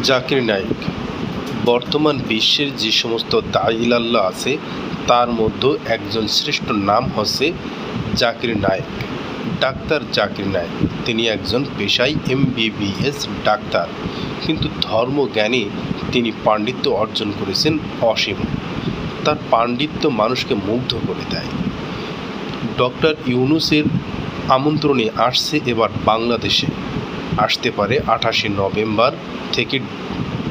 জাকির নায়েক বর্তমান বিশ্বের যে সমস্ত দাঈ-ইলাল্লাহ আছে তার মধ্যে একজন শ্রেষ্ঠ নাম হচ্ছে জাকির নায়েক। ডাক্তার জাকির নায়েক তিনি একজন পেশায় এমবিবিএস ডাক্তার, কিন্তু ধর্মজ্ঞানে তিনি পাণ্ডিত্য অর্জন করেছেন অসীম। তার পাণ্ডিত্য মানুষকে মুগ্ধ করে দেয়। ডক্টর ইউনূসের আমন্ত্রণে আসছে এবার বাংলাদেশে, আসতে পারে 28 নভেম্বর থেকে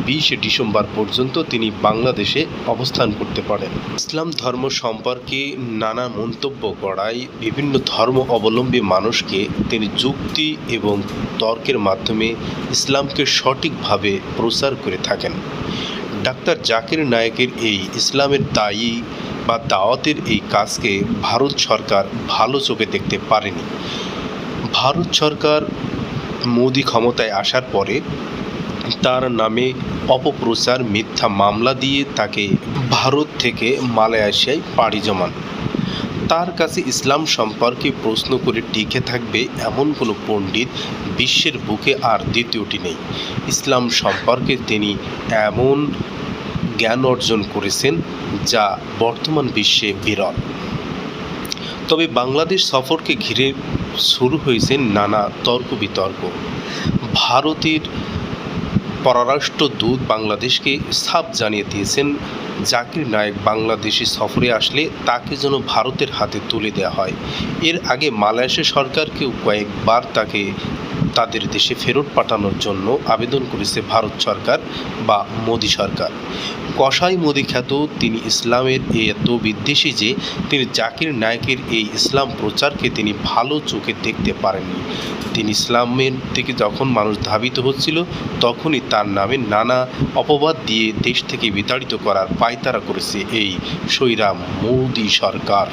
20 ডিসেম্বর পর্যন্ত তিনি বাংলাদেশে অবস্থান করতে পারেন। ইসলাম ধর্ম সম্পর্কে নানা মন্তব্য করায় বিভিন্ন ধর্ম অবলম্বী মানুষকে তিনি যুক্তি এবং তর্কের মাধ্যমে ইসলামকে সঠিকভাবে প্রচার করে থাকেন। ডাক্তার জাকির নায়েকের এই ইসলামের দায়ী বা দাওয়াতের এই কাজকে ভারত সরকার ভালো চোখে দেখতে পারেনি। ভারত সরকার মোদি ক্ষমতায় আসার পরে তার নামে অপপ্রচার, মিথ্যা মামলা দিয়ে তাকে ভারত থেকে মালয়েশিয়ায় পাড়ি জমান। তার কাছে ইসলাম সম্পর্কে প্রশ্ন করে টিকে থাকবে এমন কোনো পণ্ডিত বিশ্বের বুকে আর দ্বিতীয়টি নেই। ইসলাম সম্পর্কে তিনি এমন জ্ঞান অর্জন করেছেন যা বর্তমান বিশ্বে বিরল। তবে বাংলাদেশ সফরকে ঘিরে শুরু হয়েছে নানা তর্ক বিতর্ক। ভারতের পররাষ্ট্র দূত বাংলাদেশকে সাফ জানিয়ে দিয়েছেন জাকির নায়েক বাংলাদেশে সফরে আসলে তাকে যেন ভারতের হাতে তুলে দেওয়া হয়। এর আগে মালয়েশিয়া সরকারকেও কয়েকবার তাকে তাদের দেশে ফেরত পাঠানোর জন্য আবেদন করেছে ভারত সরকার বা মোদি সরকার। কসাই মোদি খ্যাত তিনি ইসলামের এত বিদ্বেষী যে তিনি জাকির নায়েকের এই ইসলাম প্রচারকে তিনি ভালো চোখে দেখতে পারেননি। তিনি ইসলামের থেকে যখন মানুষ ধাবিত হচ্ছিল তখনই তার নামে নানা অপবাদ দিয়ে দেশ থেকে বিতাড়িত করার পায়তারা করেছে এই স্বৈরা মোদি সরকার।